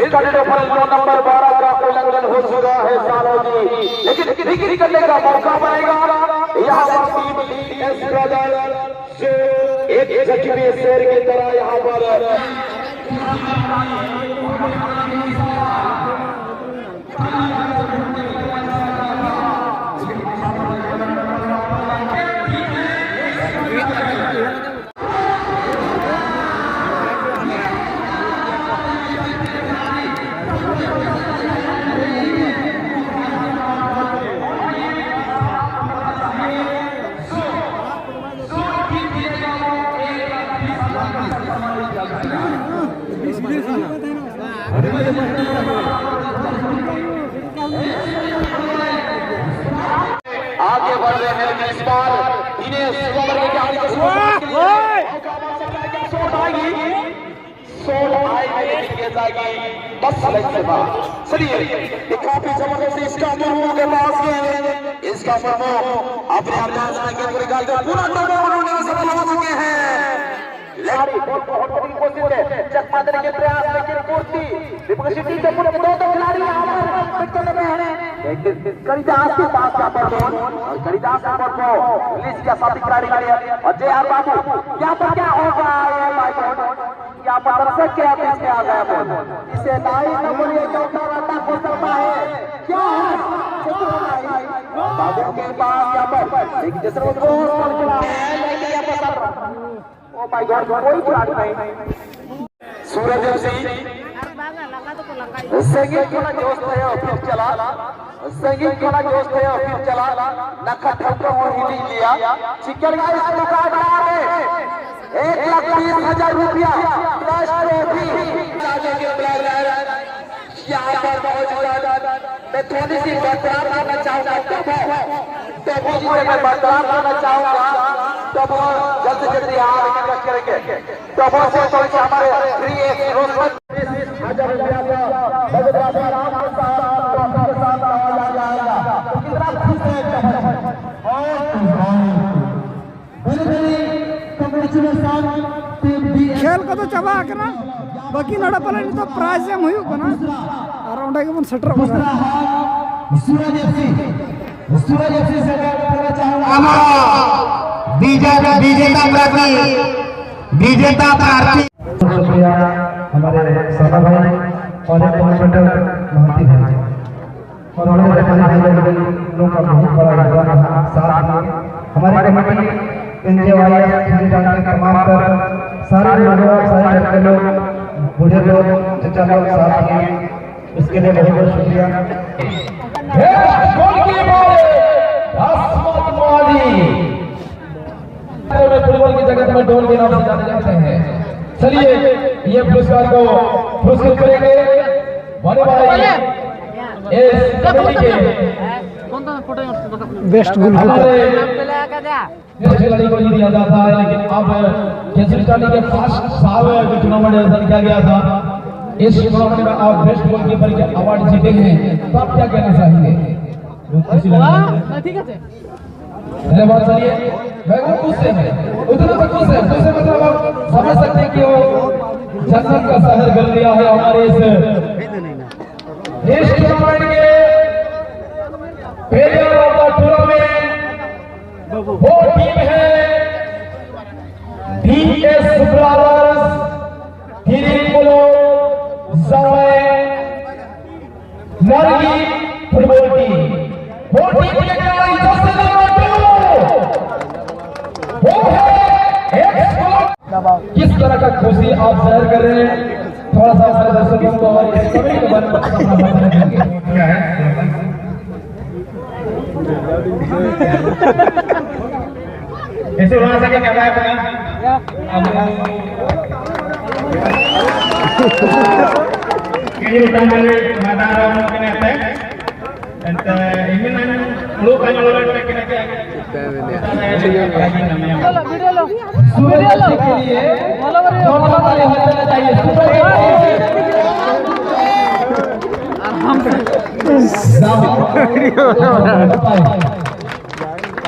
इसका difference 2 number 12 का उल्लंघन हो चुका है सालों जी, लेकिन डिग्री करने का मौका बनेगा यहाँ पर टीम टीएस ब्रदर जो एक जख्मी शेर की तरह यहाँ पर आगे बढ़ रहे हैं इस बार दिनेश कुमार के आगे बस से बात चलिए काफी जबरदस्त इसका मुर्मू के पास गए इसका मुर्मू अपने अंदाज के निकाल कर पूरा टूर्नामेंट में सफल हो चुके हैं। लड़ी बहुत बड़ी कोशिश है चकमा देने के प्रयास लेकिन पूर्ति विपक्षी टीम के पूरे दो खिलाड़ी यहां पर फिट कर रहे हैं। करिदास के पास यहां पर बॉल और करिदास नंबर को रिलीज किया साथी खिलाड़ी और जेआर बाबू यहां पर क्या होगा ये माय गॉड यहां पर दर्शक के बीच में आ गया बॉल इसे लाइन नंबर 1 का उतारना हो सकता है क्या है बाबू के पास यहां पर एक दूसरे को बॉल खेला है लेकिन यहां पर ओ माय गॉड कोई खिलाड़ी नहीं सूरज सिंह संगीत वाला जोश है और फिर चला संगीत वाला जोश है और फिर चला नखा ठोकर और हिली लिया चिकन का इस मुकाबला में 1,20,000 रुपया प्लस ट्रॉफी आगे के प्लेयर यहाँ पर मौजूद मैं थोड़ी सी बर्ताव करना चाहूंगा तो मैं बर्ताव करना चाहूंगा तब जल्दी जल्दी यहाँ करेंगे तो बहुत से थोड़ी सी हमारे प्रिय रोज 20,000 रुपया खेल को तो चबा ना बाकी नड़ा पला तो प्राइज एम हुई को ना अराउंड के मन सेटर हो सूरज एफसी से कहना चाहूंगा विजेता प्रार्थी शुक्रिया हमारे सभा भाई और एक कॉन्ट्रैक्टर महंती भाई और हमारे लोगों का बहुत बड़ा योगदान साथ में हमारे कमेटी एनजेवाईएस के तमाम पर सारे लोगों सारे लोग बूढ़े लोग चचा लोग साथ में इसके लिए बहुत बहुत शुक्रिया। फुटबॉल की जगत में ढोल के नाम से जाने जाते हैं। चलिए ये पुरस्कार को पुरस्कृत करेंगे बड़े भाई इस कमेटी के बेस्ट गोलकीपर खिलाड़ी को दिया जाता है लेकिन अब केसरी टाली के फर्स्ट साल में टूर्नामेंट आयोजन किया गया था इस टूर्नामेंट में आप बेस्ट गोलकीपर के अवार्ड जीते हैं तो आप क्या कहना चाहेंगे? धन्यवाद। चलिए मैं खुश है उतना तो खुश है मतलब आप समझ सकते हैं कि वो जन्नत का शहर बन गया है हमारे इस टूर्नामेंट के पहले टूर्नामेंट वो टीम है डीएस ब्रदर्स तिरुपुलो समय नरगी फुटबॉल टीम वो टीम के खिलाड़ी सबसे नंबर 2 वो है किस तरह का खुशी आप शेयर कर रहे हैं थोड़ा सा हमारे दर्शकों को और इस कमेटी के बारे में क्या है ऐसे वहां से क्या है अपना ini utamanya madaram kinete ente ingin lu kan lu kinete चलो वीडियो लो के लिए दोनों वाले होना चाहिए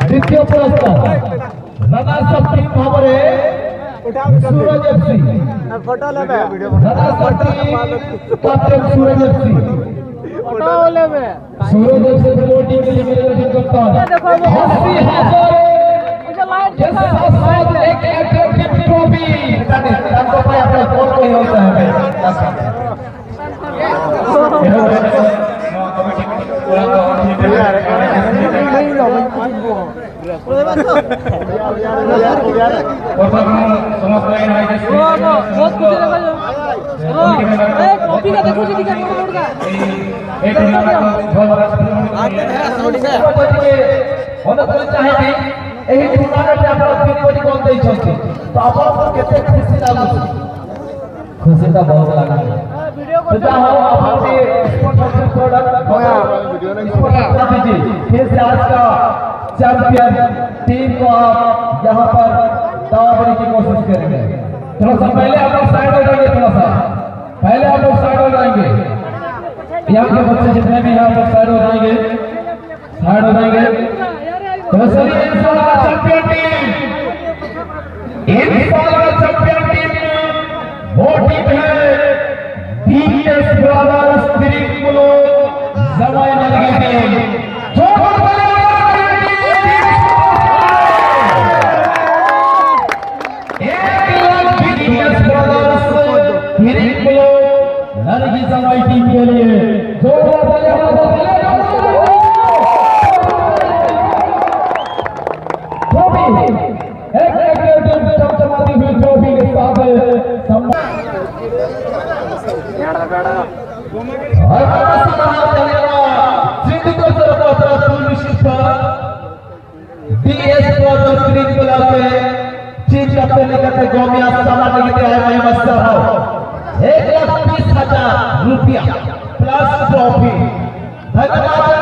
द्वितीय पुरस्कार रनर्स अप टीम भाବରେ सूरज एफसी फोटो लेबे कैप्टन सूरज FC फोटो लेबे सूरज FC फुटबॉल टीम के लिए मेरे कप्तान देखो मुझे लाइट साथ एक एट्रैक्टिव ट्रॉफी हमको पे अपना फोन को ही होता है खुशी का बहुत लगा फिर से आज का चैंपियन टीम को आप यहाँ पर दावा देने की कोशिश करेंगे। थोड़ा सा पहले आप लोग साइड हो जाएंगे, थोड़ा सा पहले आप लोग साइड हो जाएंगे। यहाँ के बच्चे जितने भी यहाँ पर साइड हो जाएंगे, साइड हो जाएंगे। तो चलिए इस साल का चैंपियन टीम, इस साल का चैंपियन टीम वो टीम है DS ब्रदर्स तिरुकुलो जमाई नदी टीम। DS ब्रदर्स तिरुकुलो नदी जमाई टीम के लिए चमचमाती हुई ट्रॉफी के साथ DS ब्रदर्स तिरुकुलो के चीफ कैप्टन लेकर गोमिया सामान लेके आए मोहम्मद साहब 1,20,000 रुपया प्लस ट्रॉफी। धन्यवाद।